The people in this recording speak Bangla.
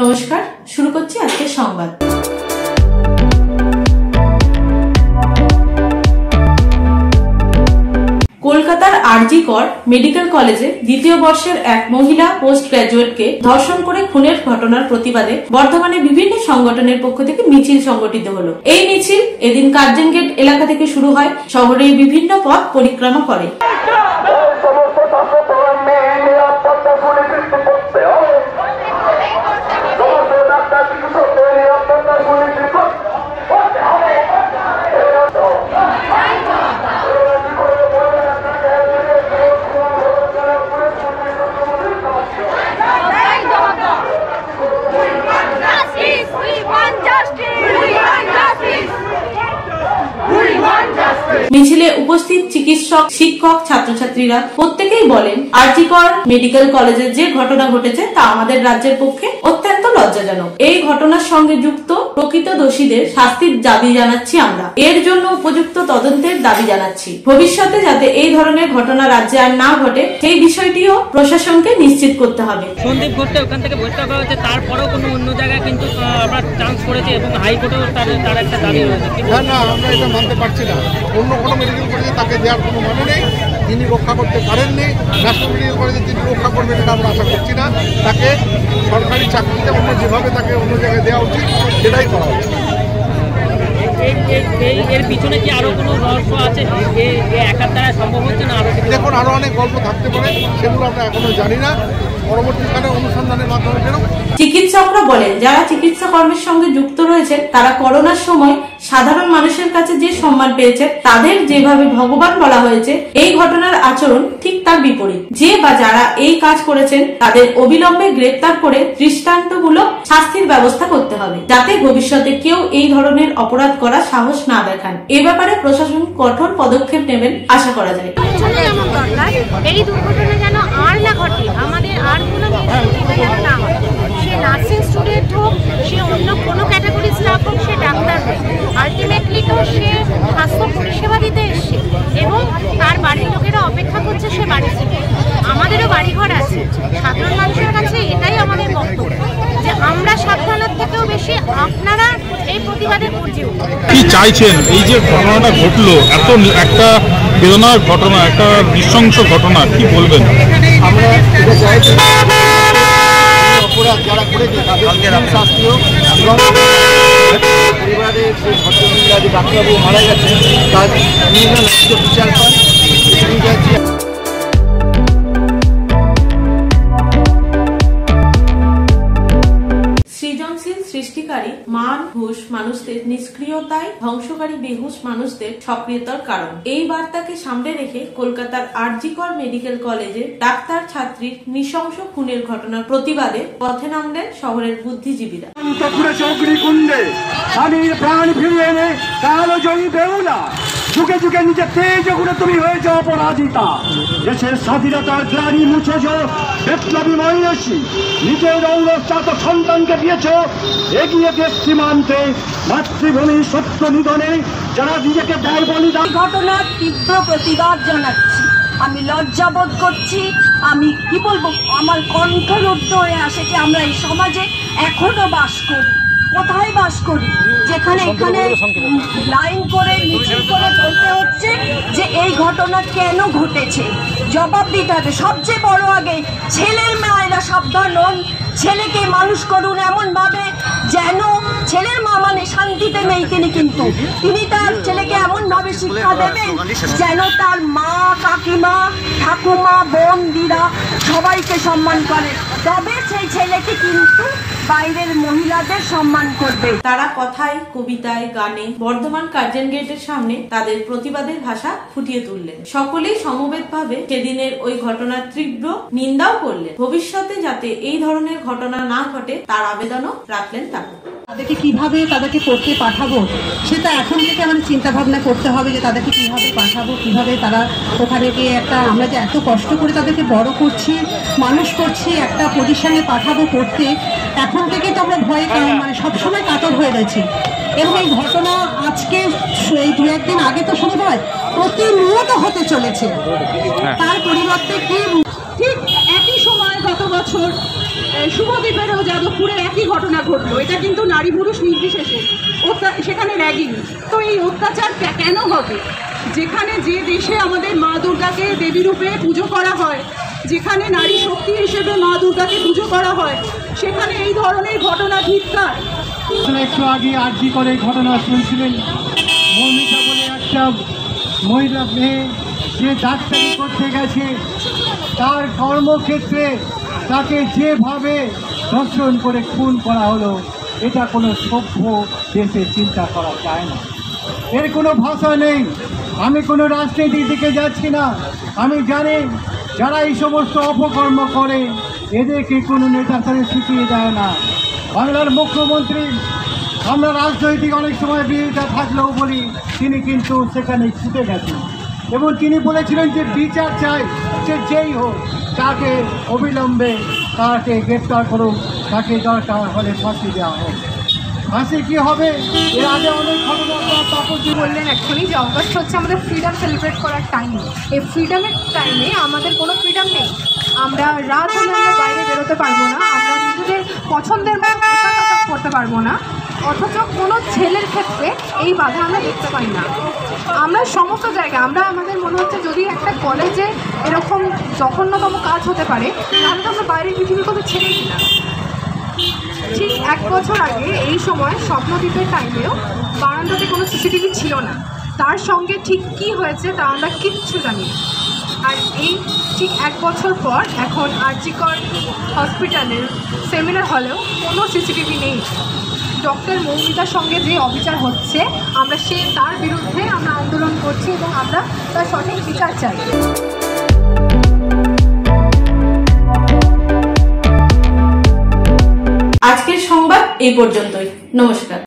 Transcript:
নমস্কার, শুরু করছি আজকের সংবাদ। কলকাতার আরজি কর মেডিকেল কলেজে দ্বিতীয় বর্ষের এক মহিলা পোস্ট গ্রাজুয়েটকে ধর্ষণ করে খুনের ঘটনার প্রতিবাদে বর্ধমানে বিভিন্ন সংগঠনের পক্ষ থেকে মিছিল সংগঠিত হলো। এই মিছিল এদিন কার্জন গেট এলাকা থেকে শুরু হয়, শহরের বিভিন্ন পথ পরিক্রমা করে। মিছিলে উপস্থিত চিকিৎসক, শিক্ষক, ছাত্রছাত্রীরা প্রত্যেকেই বলেন, আরজি কর মেডিকেল কলেজের যে ঘটনা ঘটেছে তা আমাদের রাজ্যের পক্ষে অত্যন্ত লজ্জাজনক। এই ঘটনার সঙ্গে যুক্ত প্রকৃত দোষীদের শাস্তির দাবি জানাচ্ছি আমরা। এর জন্য উপযুক্ত তদন্তের দাবি জানাচ্ছি। ভবিষ্যতে যাতে এই ধরনের ঘটনা রাজ্যে আর না ঘটে সেই বিষয়টিও প্রশাসনকে নিশ্চিত করতে হবে। সন্দীপ ঘটতে ওখান থেকে বহিষ্কার করা হয়েছে, তারপরেও কোনো অন্য জায়গায় কিন্তু আমরা চান্স করেছি এবং হাইকোর্টেও তার একটা দাবি রয়েছে। না, আমরা এটা মানতে পারছি না। অন্য কোনো মেডিকেল কলেজে তাকে দেওয়ার কোনো মানে নেই। তিনি রক্ষা করতে পারেননি। ন্যাশনাল মেডিকেল কলেজে তিনি রক্ষা করবেন এটা আমরা আশা করছি না। তাকে সরকারি চাকরিতে অন্য যেভাবে তাকে অন্য জায়গায় দেওয়া উচিত সেটাই করা উচিত। এর পিছনে কি আরো কোনো রহস্য আছে? একার দ্বারা সম্ভব হচ্ছে না? দেখুন, আরো অনেক গল্প থাকতে পারে, সেগুলো আমরা এখনো জানি না। পরবর্তীকালে অনুসন্ধানের মাধ্যমে বেরোব। চিকিৎসকরা বলেন, যারা চিকিৎসা কর্মের সঙ্গে যুক্ত রয়েছে তারা করোনার সময় সাধারণ মানুষের কাছে যে সম্মান পেয়েছে, তাদের যেভাবে ভগবান বলা হয়েছে, এই ঘটনার আচরণ ঠিক তার বিপরীত। যে বা যারা এই কাজ করেছেন তাদের অবিলম্বে গ্রেপ্তার করে দৃষ্টান্তমূলক শাস্তির ব্যবস্থা করতে হবে, যাতে ভবিষ্যতে কেউ এই ধরনের অপরাধ করার সাহস না দেখান। এ ব্যাপারে প্রশাসন কঠোর পদক্ষেপ নেবেন আশা করা যায়। এই দুর্ঘটনা যেন আর না ঘটে, আমাদের আর কোনো যেন না হয়। সে নার্সিং স্টুডেন্ট হোক, সে অন্য কোনো ক্যাটাগরি স্টাফ হোক, সে ডাক্তার হোক, আলটিমেটলি তো সে স্বাস্থ্য পরিষেবা দিতে এসছে এবং তার বাড়ির লোকেরা অপেক্ষা করছে সে বাড়ি থেকে। আমাদেরও বাড়িঘর আছে। সাধারণ মানুষের কাছে এটাই আমাদের বক্তব্য যে আমরা সাবধানের থেকেও বেশি আপনারা এই প্রতিবাদে গর্জে উঠুন। কি চাইছেন? এই যে ঘটনাটা ঘটলো, এত একটা বেদনার ঘটনা, একটা নৃশংস ঘটনা, কি বলবেন? আমরা অপরাধ যারা করেছে তাদের শাস্তি হোক এবং পরিবারে সেই ভদ্রমহিলা যে ডাক্তারবাবু মারা গেছে তার বিচার পান। সৃজনশীল, সৃষ্টিকারী, মান ঘুষ মানুষদের নিষ্ক্রিয়তায় ধ্বংসকারী বেহুশ মানুষদের সক্রিয়তার কারণ। এই বার্তাকে সামনে রেখে কলকাতার আরজি কর মেডিকেল কলেজে ডাক্তার ছাত্রীর নৃশংস খুনের ঘটনার প্রতিবাদে পথে নামলেন শহরের বুদ্ধিজীবীরা। যুগে যুগে নিজের তেজ করে তুমি হয়েছ অপরাজিতা। দেশের স্বাধীনতার গ্লানি মুছেছ, বিপ্লবী মহিষী নিজের অঙ্গজাত সন্তানকে দিয়েছ এগিয়ে দেশ সীমান্তে, মাতৃভূমির সত্য নিধনে যারা নিজেকে দেয় বলিদান। ঘটনার তীব্র প্রতিবাদ জানাচ্ছি। আমি লজ্জাবোধ করছি। আমি কি বলবো, আমার কণ্ঠরুদ্ধ হয়ে আসে যে আমরা এই সমাজে এখনো বাস করি। কোথায় বাস করি? যেখানে এখানে লাইন করে মিছিল করে বলতে হচ্ছে যে এই ঘটনা কেন ঘটেছে, জবাব দিতে হবে। সবচেয়ে বড় আগে ছেলের মায়েরা সাবধান হন, ছেলেকে মানুষ করুন এমন ভাবে যেন ছেলের মা মানে শান্তিতে নেই তিনি, কিন্তু তিনি তার ছেলেকে এমন ভাবে শিক্ষা দেবেন যেন তার মা, কাকিমা, ঠাকুমা, বোন, দিদা সবাইকে সম্মান করে। তবে সেই ছেলেকে কিন্তু বাইরের মহিলাদের সম্মান করবে। তারা কথায়, কবিতায়, গানে বর্ধমান কার্জন গেটের সামনে তাদের প্রতিবাদের ভাষা ফুটিয়ে তুললেন। সকলেই সমবেতভাবে সেদিনের ওই ঘটনার তীব্র নিন্দাও করলেন। ভবিষ্যতে যাতে এই ধরনের ঘটনা না ঘটে তার আবেদনও রাখলেন তারা। তাদেরকে কিভাবে তাদেরকে পড়তে পাঠাবো সেটা এখন থেকে আমাদের চিন্তা ভাবনা করতে হবে যে তাদেরকে কিভাবে পাঠাবো, কিভাবে তারা ওখানে গিয়ে একটা, আমরা যে এত কষ্ট করে তাদেরকে বড় করছি, মানুষ করছি, একটা পজিশনে পাঠাবো পড়তে, এখন থেকে তো আমরা ভয়ে মানে সবসময় কাতর হয়ে গেছি। এবং এই ঘটনা আজকে এই দু একদিন আগে তো শুরু হয়, প্রতিনিয়ত তো হতে চলেছে, তার পরিবর্তে কি ঠিক একই সময় গত বছর শুভদ্বীপেরও যাদবপুরে একই ঘটনা ঘটলো। এটা কিন্তু নারী পুরুষ নির্বিশেষে সেখানে র্যাগিং। তো এই অত্যাচার কেন হবে? যেখানে যে দেশে আমাদের মা দুর্গাকে দেবী রূপে পুজো করা হয়, যেখানে নারী শক্তি হিসেবে মা দুর্গাকে পুজো করা হয়, সেখানে এই ধরনের ঘটনা ধিক্কার। একটু আগে আরজি করে ঘটনা শুনছিলেন, মৌমিতা বলে একটা মহিলা মেয়ে যে ডাক্তারি করতে গেছে, তার কর্মক্ষেত্রে তাকে যেভাবে ধর্ষণ করে খুন করা হলো, এটা কোনো সভ্য দেশে চিন্তা করা যায় না। এর কোনো ভাষা নেই। আমি কোনো রাজনীতির দিকে যাচ্ছি না। আমি জানি যারা এই সমস্ত অপকর্ম করে এদেরকে কোনো নেতা তাদের শিখিয়ে দেয় না। বাংলার মুখ্যমন্ত্রী, আমরা রাজনৈতিক অনেক সময় বিরোধিতা থাকলেও বলি, তিনি কিন্তু সেখানে ছুটে গেছেন এবং তিনি বলেছিলেন যে বিচার চাই, সে যেই হোক তাকে অবিলম্বে তাকে গ্রেপ্তার করুন, তাকে দরকার হলে ফাঁসি দেওয়া হোক। ফাঁসি কী হবে? এর আগে অনেক ঘটনা তাপসী বললেন অ্যাকচুয়ালি যে অগস্ট হচ্ছে আমাদের ফ্রিডম সেলিব্রেট করার টাইম। এই ফ্রিডমের টাইমে আমাদের কোনো ফ্রিডম নেই। আমরা রাত হলে আমরা বাইরে বেরোতে পারবো না, আমরা নিজেদের পছন্দের মতো পোশাক আশাক করতে পারবো না, অথচ কোনো ছেলের ক্ষেত্রে এই বাধা আমরা দেখতে পাই না। আমরা সমস্ত জায়গায় আমরা আমাদের মনে হচ্ছে যদি একটা কলেজে এরকম জঘন্যতম কাজ হতে পারে, তাহলে তো আমরা বাইরের পৃথিবীর কথা ছেড়েই দিলাম। ঠিক 1 বছর আগে এই সময় স্বপ্নদ্বীপের টাইমেও বারান্দাতে কোনো সিসিটিভি ছিল না। তার সঙ্গে ঠিক কী হয়েছে তা আমরা কিচ্ছু জানি না। আর এই ঠিক 1 বছর পর এখন আরজি কর হসপিটালের সেমিনার হলেও কোনো সিসিটিভি নেই। ডক্টর মৌমিতার সঙ্গে যে অবিচার হচ্ছে, আমরা তার বিরুদ্ধে আমরা আন্দোলন করছি এবং আমরা তার সঠিক বিচার চাই। আজকের সংবাদ এই পর্যন্তই। নমস্কার।